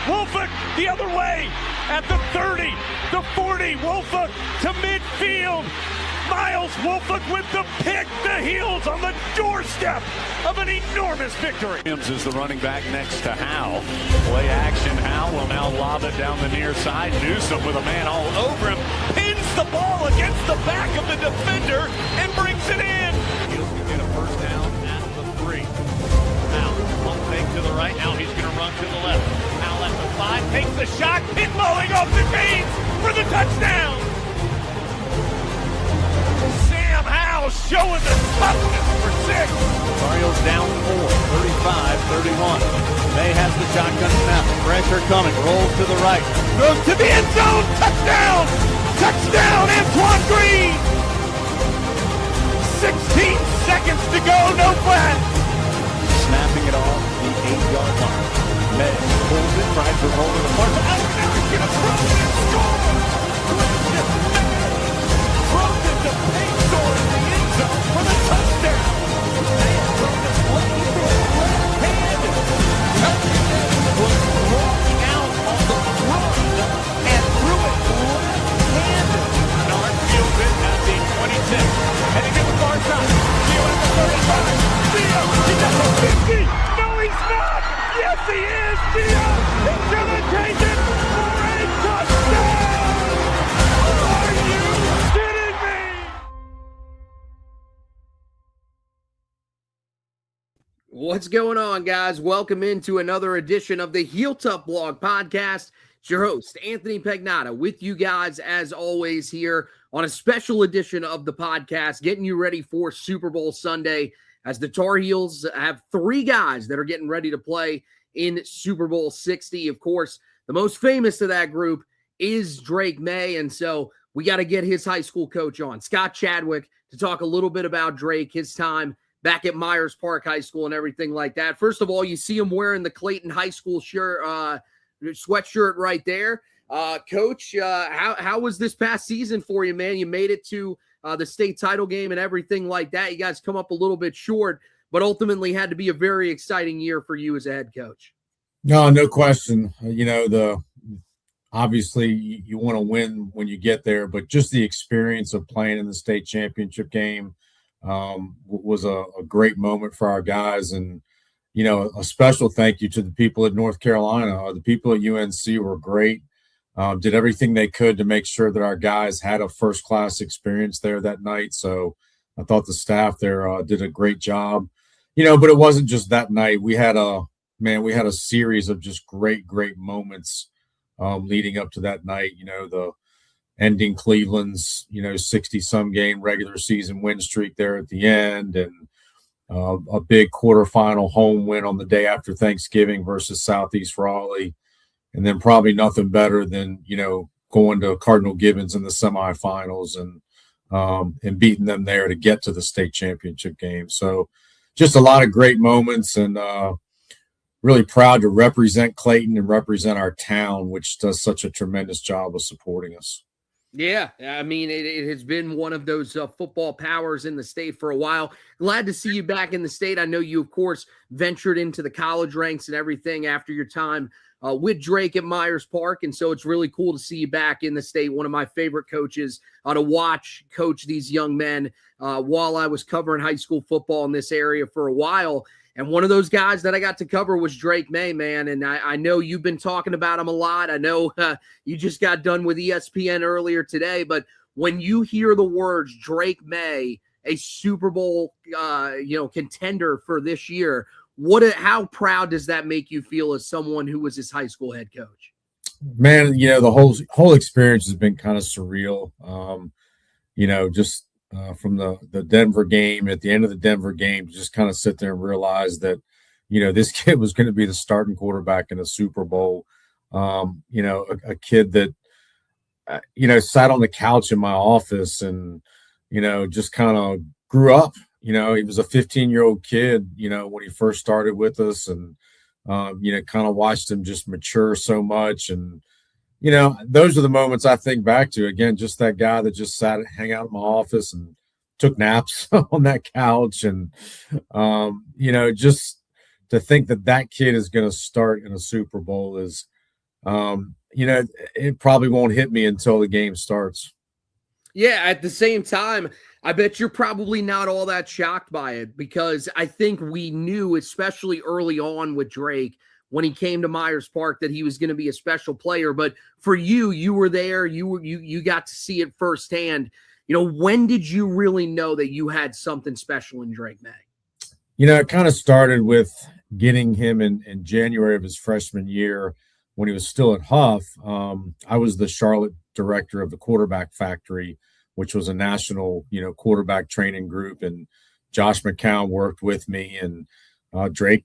Wolford the other way at the 30, the 40. Wolford to midfield. Miles Wolford with the pick. The Heels on the doorstep of an enormous victory. Williams is the running back next to Howe. Play action. Howe will now lob it down the near side. Newsom with a man all over him. Pins the ball against the back of the defender and brings it in. Heels can get a first down at the 3. Now, pump fake to the right. Now he's going to run to the left. Now at the 5. Takes the shot. Pin mowing off the chains for the touchdown. Sam Howe showing the toughness for 6. Orioles down 4, 35-31. May has the shotgun snap. Pressure coming. Rolls to the right. Goes to the end zone. Touchdown! Touchdown, Antoine Green! 16 seconds to go. No flag. Snapping it off the 8-yard line. May pulls it, tries to roll to the far side. Oh, now he's going to throw it and score! Throws it to Payson in the end zone for the touchdown. May throws it looking for the left hand. Was rolling out on the run and threw it left-handed. Bernard fields it at the 26. Heading to the far side. Gio at the 35. Gio, he's at the 50. No, he's not. Yes, he is. Gio, he's going to take it for a touchdown. Are you kidding me? What's going on, guys? Welcome into another edition of the Heel Tough Blog Podcast. It's your host, Anthony Pagnotta, with you guys, as always, here on a special edition of the podcast, getting you ready for Super Bowl Sunday, as the Tar Heels have 3 guys that are getting ready to play in Super Bowl 60. Of course, the most famous of that group is Drake Maye, and so we got to get his high school coach on, Scott Chadwick, to talk a little bit about Drake, his time back at Myers Park High School and everything like that. First of all, you see him wearing the Clayton High School shirt, sweatshirt right there. Coach, how was this past season for you, man? You made it to the state title game and everything like that. You guys come up a little bit short, but ultimately had to be a very exciting year for you as a head coach. No question. Obviously you want to win when you get there, but just the experience of playing in the state championship game was a great moment for our guys. And, a special thank you to the people at North Carolina. The people at UNC were great. Did everything they could to make sure that our guys had a first-class experience there that night. So I thought the staff there did a great job. But it wasn't just that night. We had a series of just great moments leading up to that night. The ending Cleveland's, 60-some game regular season win streak there at the end, and a big quarterfinal home win on the day after Thanksgiving versus Southeast Raleigh. And then probably nothing better than, going to Cardinal Gibbons in the semifinals and beating them there to get to the state championship game. So just a lot of great moments, and really proud to represent Clayton and represent our town, which does such a tremendous job of supporting us. Yeah, I mean, it has been one of those football powers in the state for a while. Glad to see you back in the state. I know you, of course, ventured into the college ranks and everything after your time with Drake at Myers Park, and so it's really cool to see you back in the state. One of my favorite coaches to watch coach these young men while I was covering high school football in this area for a while. And one of those guys that I got to cover was Drake Maye, man. And I know you've been talking about him a lot. I know you just got done with ESPN earlier today. But when you hear the words Drake Maye, a Super Bowl contender for this year, how proud does that make you feel as someone who was his high school head coach? Man, the whole experience has been kind of surreal. From the Denver game, at the end of the Denver game, to just kind of sit there and realize that, this kid was going to be the starting quarterback in a Super Bowl. A kid that, sat on the couch in my office and, just kind of grew up. He was a 15-year-old kid, when he first started with us, and, kind of watched him just mature so much. And, those are the moments I think back to. Again, just that guy that just hang out in my office and took naps on that couch. And, just to think that kid is going to start in a Super Bowl is it probably won't hit me until the game starts. Yeah, at the same time, I bet you're probably not all that shocked by it, because I think we knew, especially early on with Drake, when he came to Myers Park, that he was going to be a special player. But for you, you were there, you got to see it firsthand. When did you really know that you had something special in Drake Maye? It kind of started with getting him in January of his freshman year when he was still at Huff. I was the Charlotte director of the Quarterback Factory, which was a national, quarterback training group. And Josh McCown worked with me, and Drake,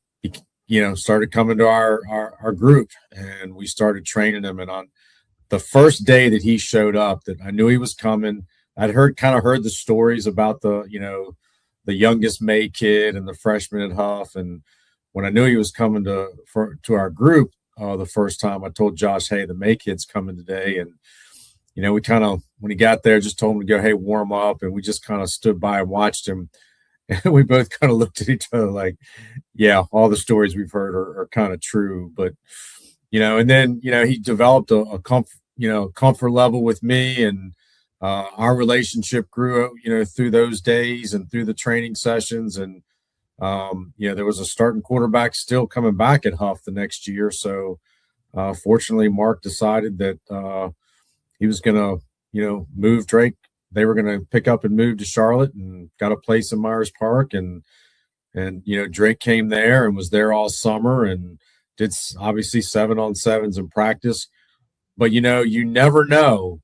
started coming to our group, and we started training him. And on the first day that he showed up, that I knew he was coming, I'd heard the stories about the youngest May kid and the freshman at Huff. And when I knew he was coming to our group the first time, I told Josh, hey, the May kid's coming today. And, we kind of, when he got there, just told him to go, hey, warm up. And we just kind of stood by and watched him. And we both kind of looked at each other like, yeah, all the stories we've heard are kind of true. But, and then, he developed a comfort level with me, and our relationship grew, through those days and through the training sessions. And, there was a starting quarterback still coming back at Huff the next year. So, fortunately, Mark decided that he was going to, move Drake. They were going to pick up and move to Charlotte, and got a place in Myers Park. And Drake came there and was there all summer and did obviously 7-on-7s in practice. But, you never know.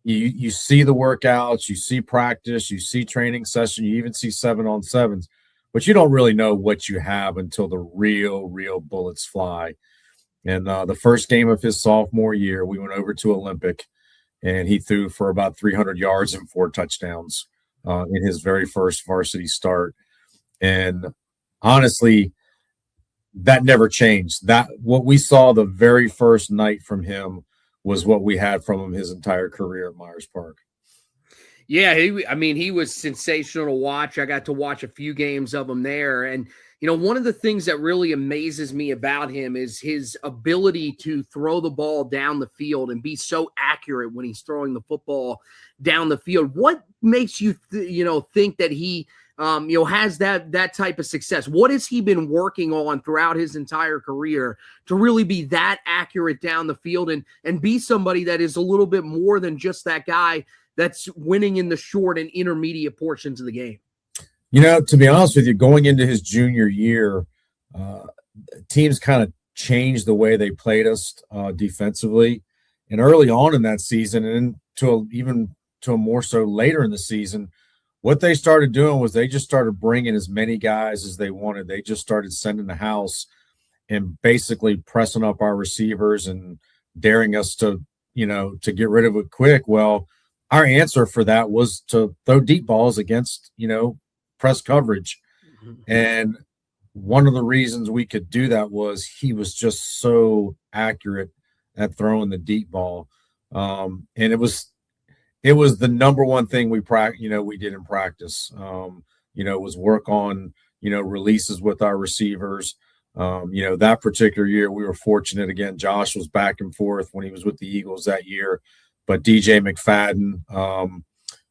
You see the workouts, you see practice, you see training session, you even see 7-on-7s, but you don't really know what you have until the real bullets fly. And the first game of his sophomore year, we went over to Olympic, and he threw for about 300 yards and 4 touchdowns in his very first varsity start. And honestly, that never changed. That what we saw the very first night from him was what we had from him his entire career at Myers Park. Yeah, he was sensational to watch. I got to watch a few games of him there. And, one of the things that really amazes me about him is his ability to throw the ball down the field and be so accurate when he's throwing the football down the field. What makes you, think that he, has that type of success? What has he been working on throughout his entire career to really be that accurate down the field and be somebody that is a little bit more than just that guy that's winning in the short and intermediate portions of the game? To be honest with you, going into his junior year, teams kind of changed the way they played us defensively. And early on in that season, and even to a more so later in the season, what they started doing was they just started bringing as many guys as they wanted. They just started sending the house and basically pressing up our receivers and daring us to get rid of it quick. Well, our answer for that was to throw deep balls against, press coverage. And one of the reasons we could do that was he was just so accurate at throwing the deep ball. And it was the number one thing we did in practice. Was work on, releases with our receivers. That particular year, we were fortunate. Again, Josh was back and forth when he was with the Eagles that year. But DJ McFadden,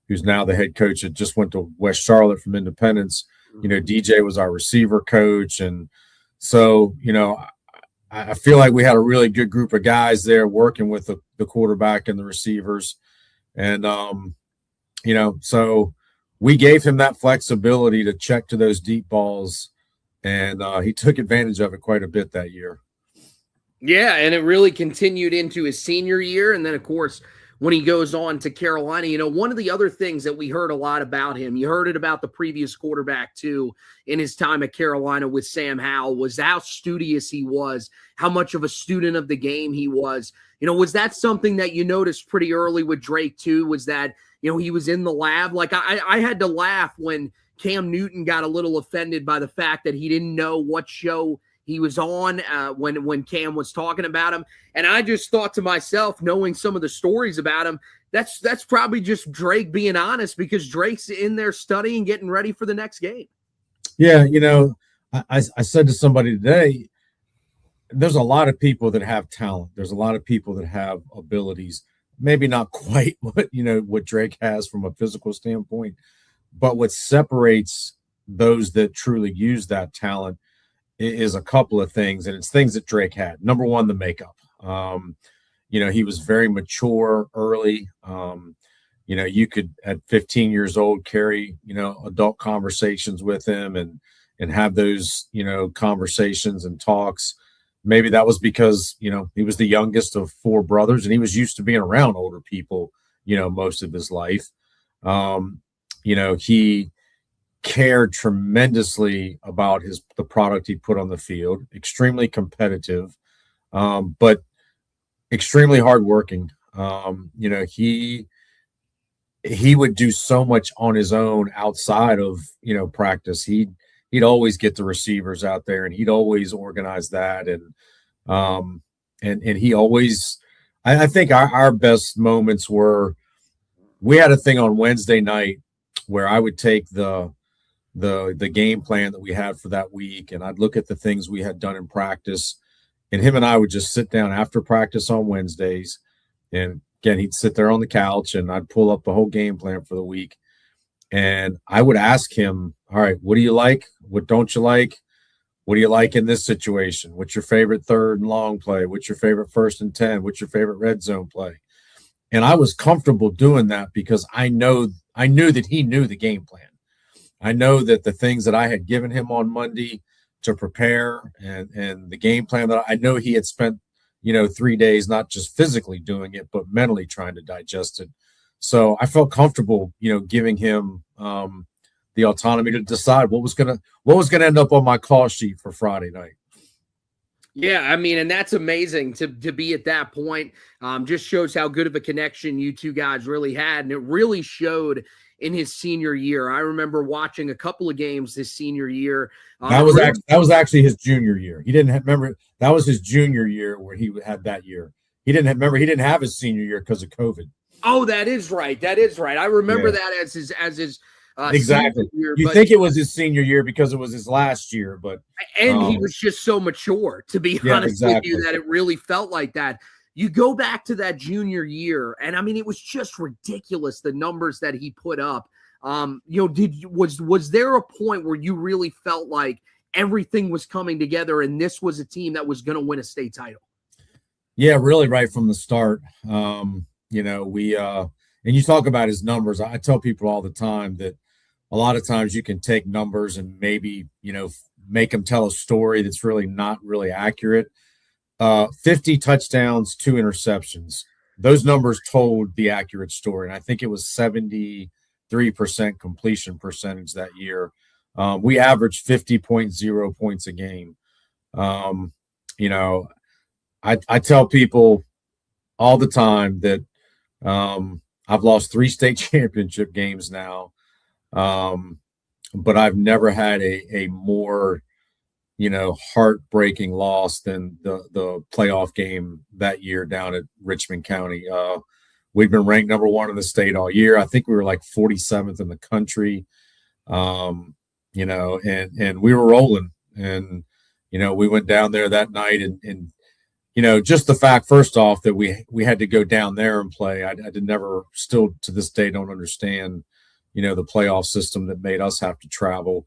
who's now the head coach, that just went to West Charlotte from Independence, DJ was our receiver coach. And so, I feel like we had a really good group of guys there working with the quarterback and the receivers. And, so we gave him that flexibility to check to those deep balls. And he took advantage of it quite a bit that year. Yeah, and it really continued into his senior year. And then, of course, when he goes on to Carolina, one of the other things that we heard a lot about him, you heard it about the previous quarterback too, in his time at Carolina with Sam Howell, was how studious he was, how much of a student of the game he was. Was that something that you noticed pretty early with Drake too? Was that, he was in the lab? Like I had to laugh when Cam Newton got a little offended by the fact that he didn't know what show he was on when Cam was talking about him. And I just thought to myself, knowing some of the stories about him, that's probably just Drake being honest, because Drake's in there studying, getting ready for the next game. Yeah, I said to somebody today, there's a lot of people that have talent. There's a lot of people that have abilities. Maybe not quite what Drake has from a physical standpoint, but what separates those that truly use that talent is a couple of things, and it's things that Drake had. Number one, the makeup. He was very mature early. You could at 15 years old carry adult conversations with him and have those conversations and talks. Maybe that was because he was the youngest of four brothers, and he was used to being around older people most of his life. He cared tremendously about the product he put on the field. Extremely competitive, but extremely hardworking. He would do so much on his own outside of practice. He'd always get the receivers out there, and he'd always organize that, and he always. I think our best moments were, we had a thing on Wednesday night where I would take the game plan that we had for that week, and I'd look at the things we had done in practice, and him and I would just sit down after practice on Wednesdays, and again, he'd sit there on the couch, and I'd pull up the whole game plan for the week, and I would ask him, all right, what do you like? What don't you like? What do you like in this situation? What's your favorite third and long play? What's your favorite 1st and 10? What's your favorite red zone play? And I was comfortable doing that because I knew that he knew the game plan. I know that the things that I had given him on Monday to prepare and the game plan that I know he had spent, 3 days, not just physically doing it, but mentally trying to digest it. So I felt comfortable, giving him the autonomy to decide what was gonna end up on my call sheet for Friday night. Yeah, I mean, and that's amazing to be at that point. Just shows how good of a connection you two guys really had, and it really showed in his senior year. I remember watching a couple of games this senior year. That was actually his junior year. He didn't remember. That was his junior year where he had that year. He didn't have his senior year because of COVID. Oh, that is right. I remember that as his exactly. Year, you think it was his senior year because it was his last year, but he was just so mature, to be honest with you, that it really felt like that. You go back to that junior year, and I mean, it was just ridiculous, the numbers that he put up. Was there a point where you really felt like everything was coming together and this was a team that was going to win a state title? Yeah, really, right from the start. And you talk about his numbers. I tell people all the time that a lot of times you can take numbers and maybe, make them tell a story that's really not really accurate. 50 touchdowns, 2 interceptions. Those numbers told the accurate story. And I think it was 73% completion percentage that year. We averaged 50.0 points a game. I tell people all the time that I've lost 3 state championship games now, but I've never had a more, heartbreaking loss than the playoff game that year down at Richmond County. We'd been ranked number 1 in the state all year. I think we were like 47th in the country, and we were rolling. And, we went down there that night and just the fact, first off, that we had to go down there and play. I did never, still to this day, don't understand, the playoff system that made us have to travel.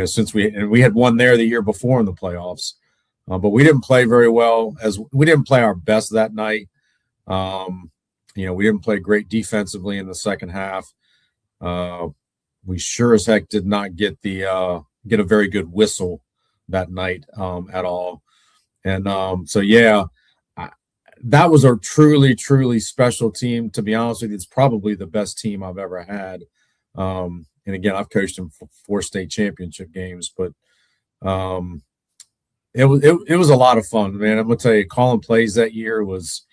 Since we had won there the year before in the playoffs, but we didn't play very well. As we didn't play our best that night. We didn't play great defensively in the second half. We sure as heck did not get a very good whistle that night at all. And that was a truly, truly special team. To be honest with you, it's probably the best team I've ever had. And again, I've coached them for 4 state championship games, but it was a lot of fun, man. I'm gonna tell you, calling plays that year was,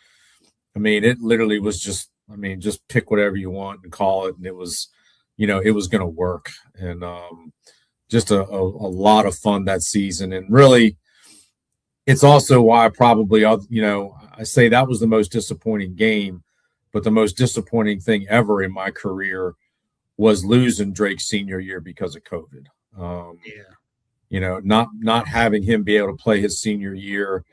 it literally was just pick whatever you want and call it, and it was, it was gonna work. And just a lot of fun that season. And really, it's also why I say that was the most disappointing game, but the most disappointing thing ever in my career was losing Drake's senior year because of COVID. not having him be able to play his senior year,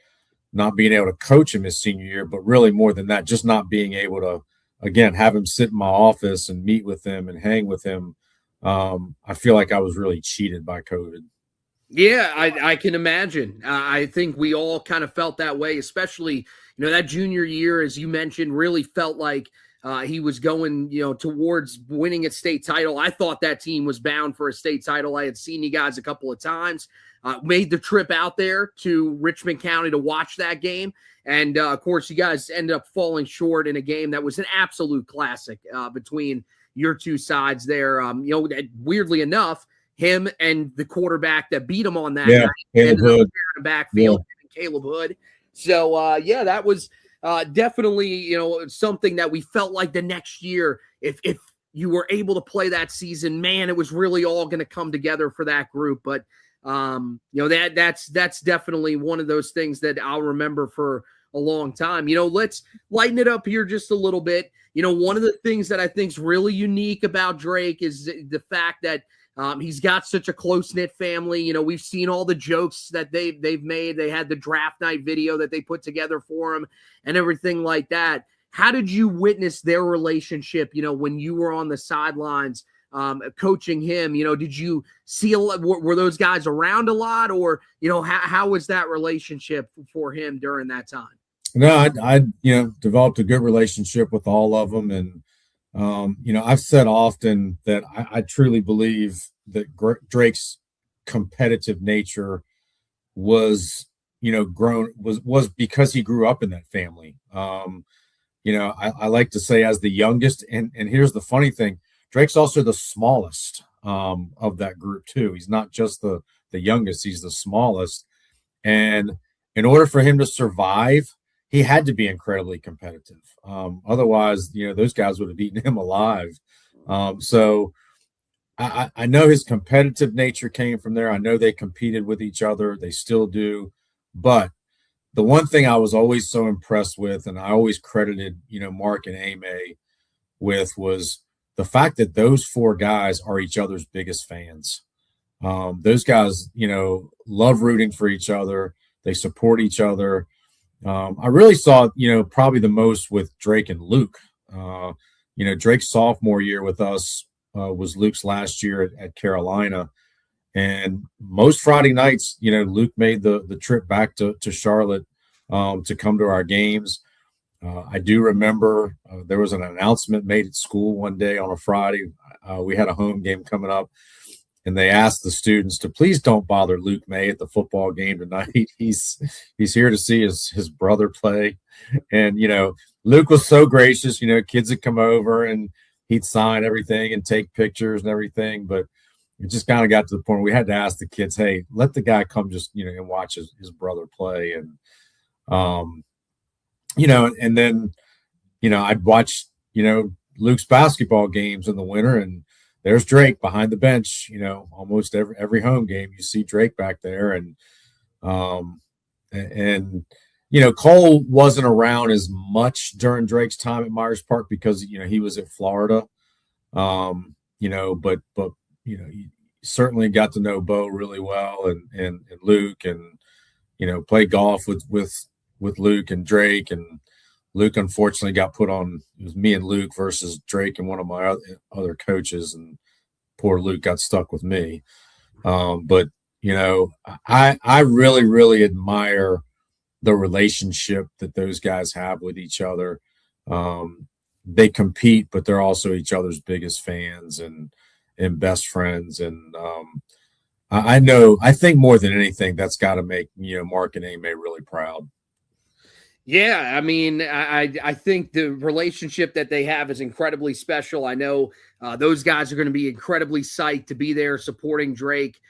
not being able to coach him his senior year, but really more than that, just not being able to, again, have him sit in my office and meet with him and hang with him. I feel like I was really cheated by COVID. Yeah, I can imagine. I think we all kind of felt that way, especially, that junior year, as you mentioned, really felt like he was going, towards winning a state title. I thought that team was bound for a state title. I had seen you guys a couple of times, made the trip out there to Richmond County to watch that game. And, of course, you guys ended up falling short in a game that was an absolute classic between your two sides there. Weirdly enough, him and the quarterback that beat him on that night ended up in the backfield, Caleb Hood. So, that was definitely, something that we felt like the next year, if you were able to play that season, man, it was really all going to come together for that group. But, that's definitely one of those things that I'll remember for a long time. Let's lighten it up here just a little bit. One of the things that I think is really unique about Drake is the fact that he's got such a close-knit family. We've seen all the jokes that they've made. They had the draft night video that they put together for him and everything like that. How did you witness their relationship, when you were on the sidelines coaching him? Did you see were those guys around a lot, or, how was that relationship for him during that time? No, I developed a good relationship with all of them. And, I've said often that I truly believe that Drake's competitive nature was, was because he grew up in that family. I like to say as the youngest, and here's the funny thing, Drake's also the smallest of that group too. He's not just the youngest, he's the smallest. And in order for him to survive, he had to be incredibly competitive. Otherwise, those guys would have eaten him alive. So I know his competitive nature came from there. I know they competed with each other. They still do. But the one thing I was always so impressed with, and I always credited, Mark and Ame with, was the fact that those four guys are each other's biggest fans. Those guys, love rooting for each other. They support each other. I really saw, probably the most with Drake and Luke. Drake's sophomore year with us was Luke's last year at Carolina. And most Friday nights, Luke made the trip back to Charlotte to come to our games. I do remember there was an announcement made at school one day on a Friday. We had a home game coming up, and they asked the students to please don't bother Luke Maye at the football game tonight. He's here to see his brother play. And, Luke was so gracious. Kids would come over and he'd sign everything and take pictures and everything. But it just kind of got to the point where we had to ask the kids, hey, let the guy come just, and watch his brother play. And, and then, I'd watch, Luke's basketball games in the winter, and there's Drake behind the bench. Almost every home game you see Drake back there. And Cole wasn't around as much during Drake's time at Myers Park because, he was at Florida. But you certainly got to know Bo really well and Luke, and, played golf with Luke and Drake. And Luke unfortunately got put on. It was me and Luke versus Drake and one of my other coaches, and poor Luke got stuck with me. But I really, really admire the relationship that those guys have with each other. They compete, but they're also each other's biggest fans and best friends. And I think more than anything, that's got to make Mark and Ame really proud. Yeah, I mean, I think the relationship that they have is incredibly special. I know those guys are going to be incredibly psyched to be there supporting Drake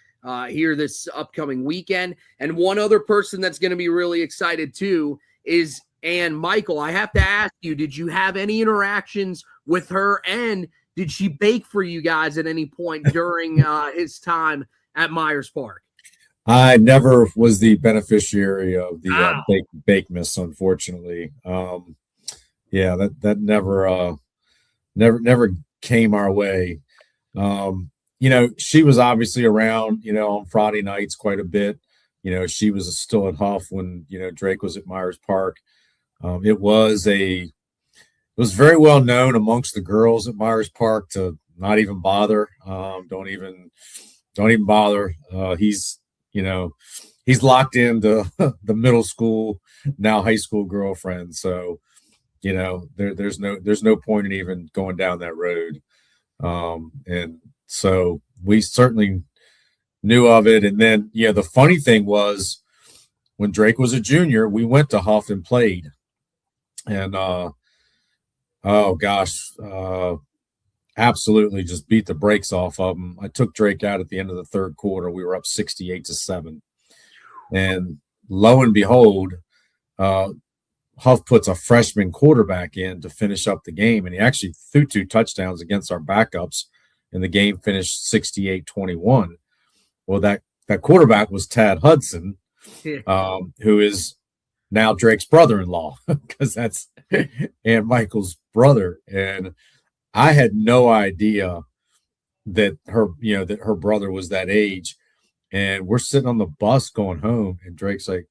here this upcoming weekend. And one other person that's going to be really excited too is Ann Michael. I have to ask you, did you have any interactions with her, and did she bake for you guys at any point during his time at Myers Park? I never was the beneficiary of the bake miss, unfortunately. That never came our way. she was obviously around, on Friday nights quite a bit. She was still at Huff when, Drake was at Myers Park. It was very well known amongst the girls at Myers Park to not even bother. Don't even bother. He's locked into the middle school, now high school girlfriend. So, there's no point in even going down that road. And so we certainly knew of it. And then, the funny thing was when Drake was a junior, we went to Huff and played. And, absolutely just beat the brakes off of him. I took Drake out at the end of the third quarter. We were up 68-7. And lo and behold, Huff puts a freshman quarterback in to finish up the game. And he actually threw 2 touchdowns against our backups. And the game finished 68-21. Well, that quarterback was Tad Hudson, who is now Drake's brother-in-law, because that's Aunt Michael's brother. And I had no idea that her brother was that age. And we're sitting on the bus going home, and Drake's like,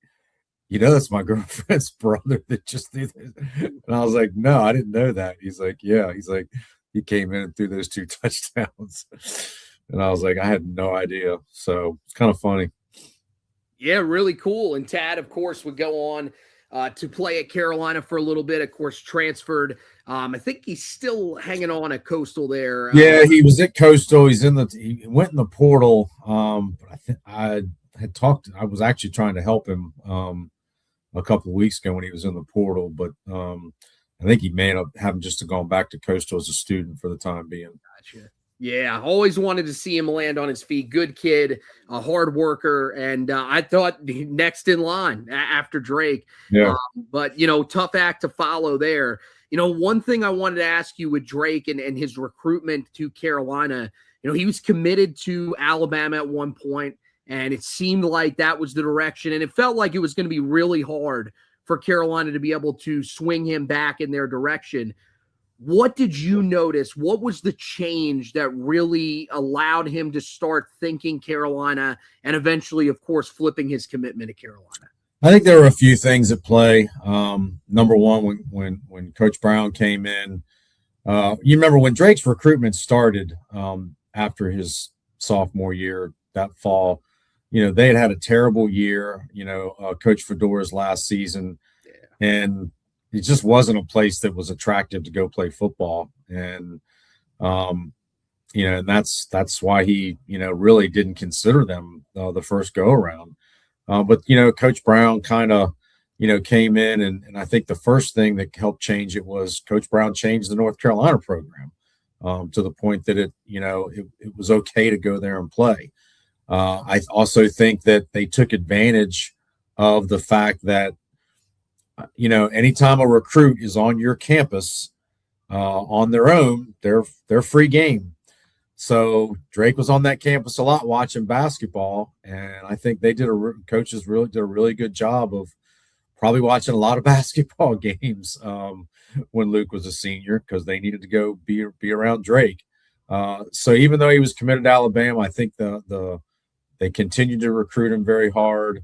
that's my girlfriend's brother that just did this. And I was like, no, I didn't know that. He's like, yeah. He's like, he came in and threw those 2 touchdowns. And I was like, I had no idea. So it's kind of funny. Yeah, really cool. And Tad, of course, would go on to play at Carolina for a little bit, of course, transferred. I think he's still hanging on at Coastal there. Yeah, he was at Coastal. He went in the portal. I was actually trying to help him a couple of weeks ago when he was in the portal, but I think he may end up having just gone back to Coastal as a student for the time being. Gotcha. Yeah, always wanted to see him land on his feet. Good kid, a hard worker, and I thought next in line after Drake. Yeah. But, tough act to follow there. One thing I wanted to ask you with Drake and his recruitment to Carolina, he was committed to Alabama at one point, and it seemed like that was the direction, and it felt like it was going to be really hard for Carolina to be able to swing him back in their direction. What did you notice? What was the change that really allowed him to start thinking Carolina and eventually, of course, flipping his commitment to Carolina? I think there were a few things at play. Number one, when Coach Brown came in, you remember when Drake's recruitment started after his sophomore year that fall, they had a terrible year, Coach Fedora's last season. Yeah. And it just wasn't a place that was attractive to go play football. And, and that's why he, really didn't consider them the first go around. But Coach Brown kind of, came in and I think the first thing that helped change it was Coach Brown changed the North Carolina program to the point that it was okay to go there and play. I also think that they took advantage of the fact that, anytime a recruit is on your campus on their own, they're free game. So Drake was on that campus a lot watching basketball, and I think coaches really did a really good job of probably watching a lot of basketball games when Luke was a senior because they needed to go be around Drake. So even though he was committed to Alabama, I think they continued to recruit him very hard.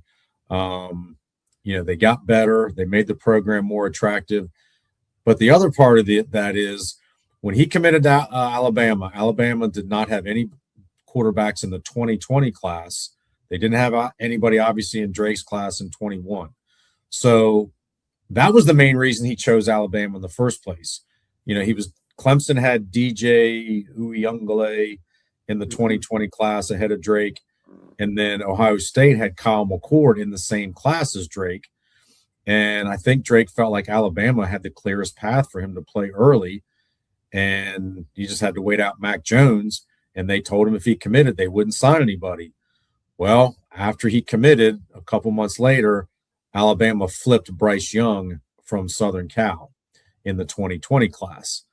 They got better. They made the program more attractive. But the other part of that is when he committed to Alabama did not have any quarterbacks in the 2020 class. They didn't have anybody, obviously, in Drake's class in 21. So that was the main reason he chose Alabama in the first place. Clemson had DJ Uyunglele in the 2020 class ahead of Drake. And then Ohio State had Kyle McCord in the same class as Drake. And I think Drake felt like Alabama had the clearest path for him to play early. And he just had to wait out Mac Jones. And they told him if he committed, they wouldn't sign anybody. Well, after he committed, a couple months later, Alabama flipped Bryce Young from Southern Cal in the 2020 class.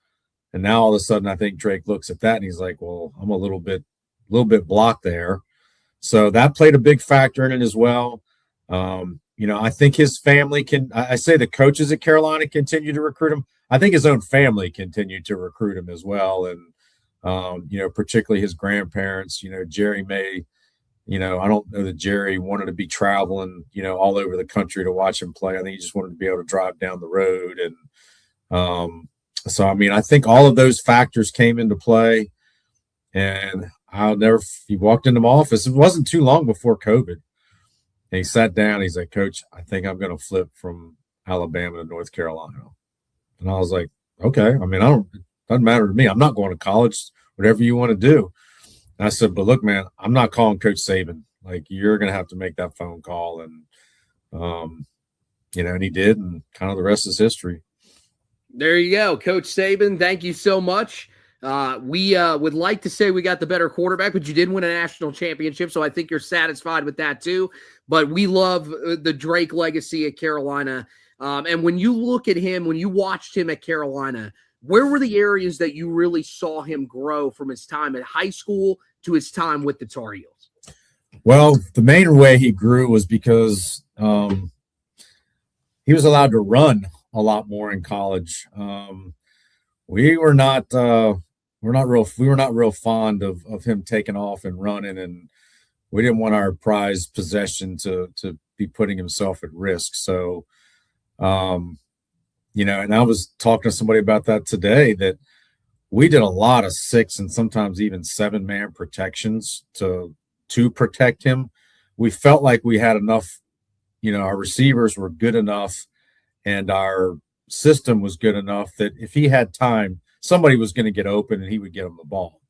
And now all of a sudden, I think Drake looks at that and he's like, well, I'm a little bit blocked there. So that played a big factor in it as well. I think his family I say the coaches at Carolina continue to recruit him. I think his own family continued to recruit him as well. And Particularly his grandparents, Jerry Maye. I don't know that Jerry wanted to be traveling, all over the country to watch him play. I think he just wanted to be able to drive down the road. And so, I mean, I think all of those factors came into play. And he walked into my office. It wasn't too long before COVID. And he sat down. He's like, Coach, I think I'm going to flip from Alabama to North Carolina. And I was like, okay. I mean, it doesn't matter to me. I'm not going to college, whatever you want to do. And I said, but look, man, I'm not calling Coach Saban. Like, you're going to have to make that phone call. And, and he did. And kind of the rest is history. There you go. Coach Saban, thank you so much. We would like to say we got the better quarterback, but you did win a national championship, so I think you're satisfied with that too. But we love the Drake legacy at Carolina. And when you look at him, when you watched him at Carolina, where were the areas that you really saw him grow from his time at high school to his time with the Tar Heels? Well, the main way he grew was because he was allowed to run a lot more in college. We were not real fond of him taking off and running, and we didn't want our prized possession to be putting himself at risk. So, and I was talking to somebody about that today, that we did a lot of 6 and sometimes even 7-man protections to protect him. We felt like we had enough, our receivers were good enough and our system was good enough that if he had time, somebody was going to get open and he would get him the ball.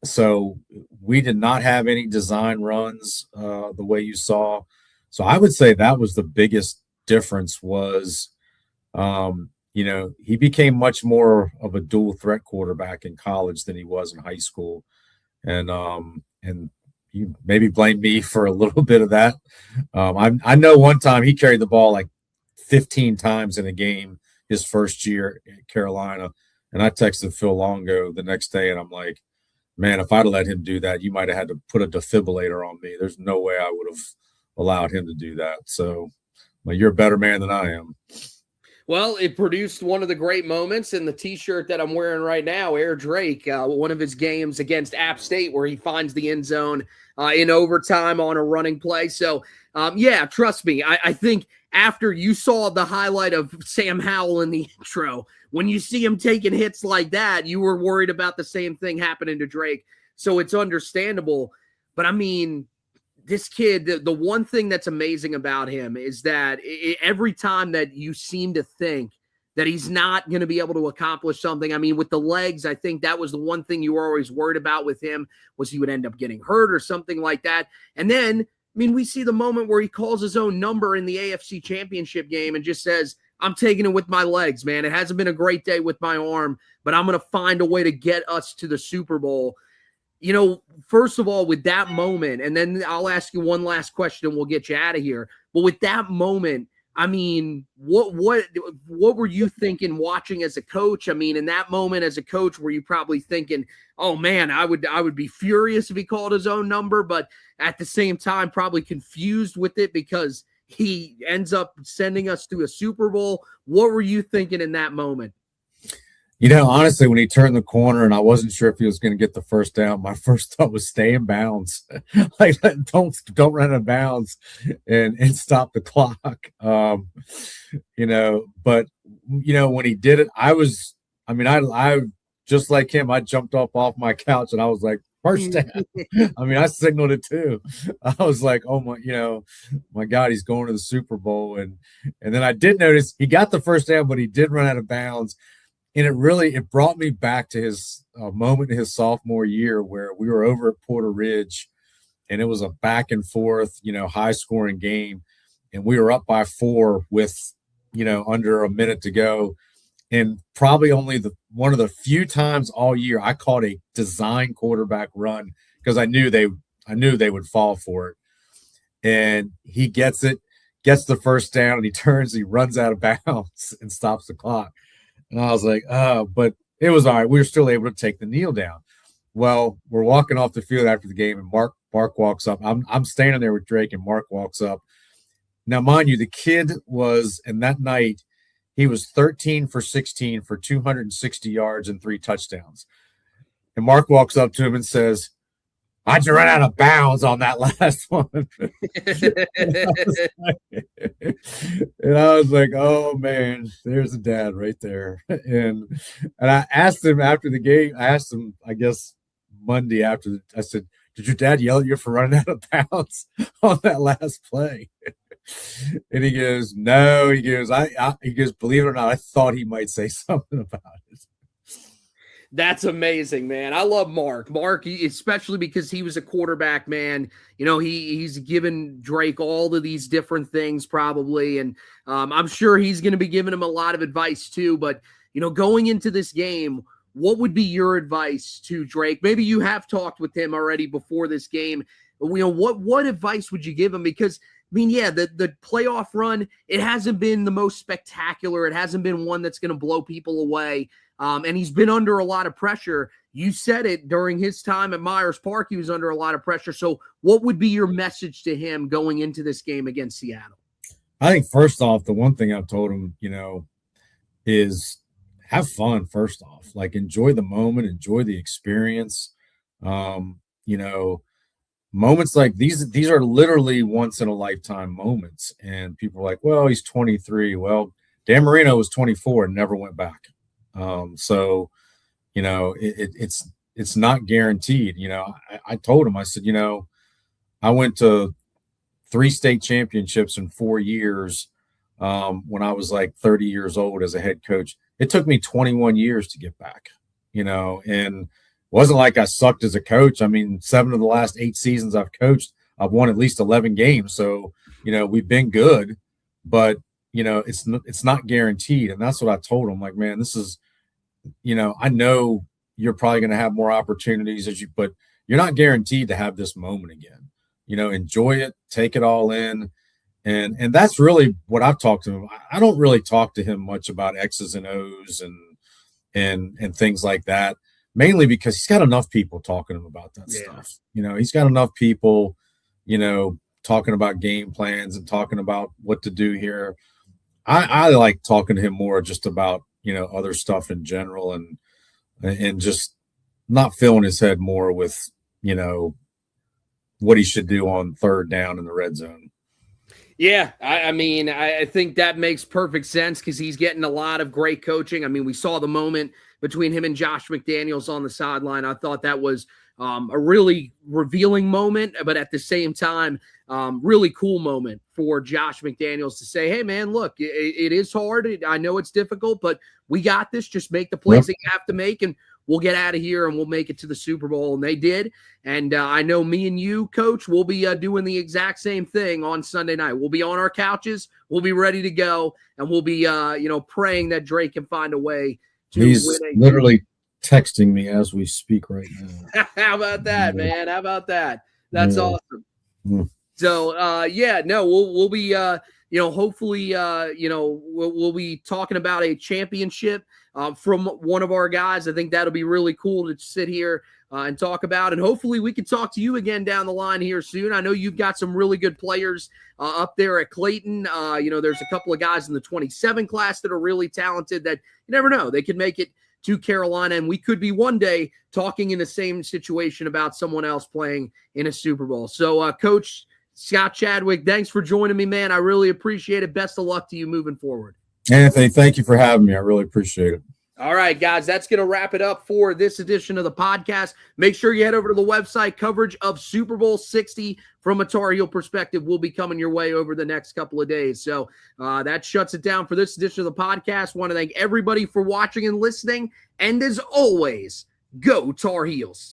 So we did not have any design runs the way you saw. So I would say that was the biggest difference was, he became much more of a dual threat quarterback in college than he was in high school. And you maybe blame me for a little bit of that. I know one time he carried the ball like 15 times in a game his first year at Carolina. And I texted Phil Longo the next day and I'm like, man, if I'd have let him do that, you might have had to put a defibrillator on me. There's no way I would have allowed him to do that. So, well, you're a better man than I am. Well, it produced one of the great moments in the T-shirt that I'm wearing right now, Air Drake, one of his games against App State where he finds the end zone in overtime on a running play. So, yeah, trust me, I think after you saw the highlight of Sam Howell in the intro, when you see him taking hits like that, you were worried about the same thing happening to Drake. So it's understandable. But, I mean, this kid, the one thing that's amazing about him is that every time that you seem to think that he's not going to be able to accomplish something, I mean, with the legs, I think that was the one thing you were always worried about with him was he would end up getting hurt or something like that. And then, I mean, we see the moment where he calls his own number in the AFC Championship game and just says, I'm taking it with my legs, man. It hasn't been a great day with my arm, but I'm going to find a way to get us to the Super Bowl. First of all, with that moment, and then I'll ask you one last question and we'll get you out of here. But with that moment, I mean, what were you thinking watching as a coach? I mean, in that moment as a coach, were you probably thinking, oh man, I would be furious if he called his own number, but at the same time, probably confused with it because he ends up sending us to a Super Bowl. What were you thinking in that moment? Honestly, when he turned the corner and I wasn't sure if he was going to get the first down, my first thought was stay in bounds. Like, don't run out of bounds and stop the clock. But when he did it, I just like him, I jumped off my couch and I was like, first down. I mean, I signaled it too. I was like, oh my God, he's going to the Super Bowl. And then I did notice he got the first down, but he did run out of bounds. And it brought me back to his moment in his sophomore year where we were over at Porter Ridge and it was a back and forth, high scoring game. And we were up by 4 with, under a minute to go. And probably only one of the few times all year I called a design quarterback run because I knew they would fall for it. And he gets it, gets the first down, and he turns, he runs out of bounds and stops the clock. And I was like, but it was all right. We were still able to take the kneel down. Well, we're walking off the field after the game, and Mark walks up. I'm standing there with Drake, and Mark walks up. Now, mind you, the kid and that night, he was 13 for 16 for 260 yards and 3 touchdowns. And Mark walks up to him and says, "How'd you run out of bounds on that last one?" and I was like, "Oh man, there's a dad right there." And I asked him after the game. I asked him, I guess Monday after. I said, "Did your dad yell at you for running out of bounds on that last play?" And he goes, "No." He goes, he goes, "Believe it or not, I thought he might say something about it." That's amazing, man. I love Mark. Mark, especially because he was a quarterback, man. You know, he's given Drake all of these different things probably, and I'm sure he's going to be giving him a lot of advice too. But, you know, going into this game, what would be your advice to Drake? Maybe you have talked with him already before this game. You know, what advice would you give him? Because, I mean, yeah, the playoff run, it hasn't been the most spectacular. It hasn't been one that's going to blow people away. And he's been under a lot of pressure. You said it during his time at Myers Park, he was under a lot of pressure. So what would be your message to him going into this game against Seattle? I think first off, the one thing I've told him, you know, is have fun first off. Like enjoy the moment, enjoy the experience. You know, moments like these are literally once in a lifetime moments. And people are like, well, he's 23. Well, Dan Marino was 24 and never went back. So, you know, it's not guaranteed. You know, I told him, I said, you know, I went to 3 state championships in 4 years when I was like 30 years old as a head coach. It took me 21 years to get back, you know, and it wasn't like I sucked as a coach. I mean, 7 of the last 8 seasons I've coached, I've won at least 11 games. So, you know, we've been good, but you know, it's not guaranteed. And that's what I told him. Like, man, this is, you know, I know you're probably going to have more opportunities but you're not guaranteed to have this moment again. You know, enjoy it, take it all in. And that's really what I've talked to him. I don't really talk to him much about X's and O's and things like that, mainly because he's got enough people talking to him about that stuff. You know, he's got enough people, you know, talking about game plans and talking about what to do here. I like talking to him more just about, you know, other stuff in general and just not filling his head more with, you know, what he should do on 3rd down in the red zone. Yeah, I mean, I think that makes perfect sense because he's getting a lot of great coaching. I mean, we saw the moment between him and Josh McDaniels on the sideline. I thought that was a really revealing moment, but at the same time, really cool moment for Josh McDaniels to say, hey, man, look, it is hard. I know it's difficult, but we got this. Just make the plays that you have to make, and we'll get out of here, and we'll make it to the Super Bowl. And they did. And I know me and you, Coach, will be doing the exact same thing on Sunday night. We'll be on our couches. We'll be ready to go, and we'll be, you know, praying that Drake can find a way to He's win literally texting me as we speak right now. How about that, man? How about that? That's awesome. Mm. So, yeah, no, we'll be, you know, hopefully, you know, we'll be talking about a championship from one of our guys. I think that'll be really cool to sit here and talk about. And hopefully we can talk to you again down the line here soon. I know you've got some really good players up there at Clayton. You know, there's a couple of guys in the 27 class that are really talented that you never know. They could make it to Carolina, and we could be one day talking in the same situation about someone else playing in a Super Bowl. So, Coach Scott Chadwick, thanks for joining me, man. I really appreciate it. Best of luck to you moving forward. Anthony, thank you for having me. I really appreciate it. All right, guys, that's going to wrap it up for this edition of the podcast. Make sure you head over to the website. Coverage of Super Bowl 60 from a Tar Heel perspective will be coming your way over the next couple of days. So that shuts it down for this edition of the podcast. Want to thank everybody for watching and listening. And as always, go Tar Heels.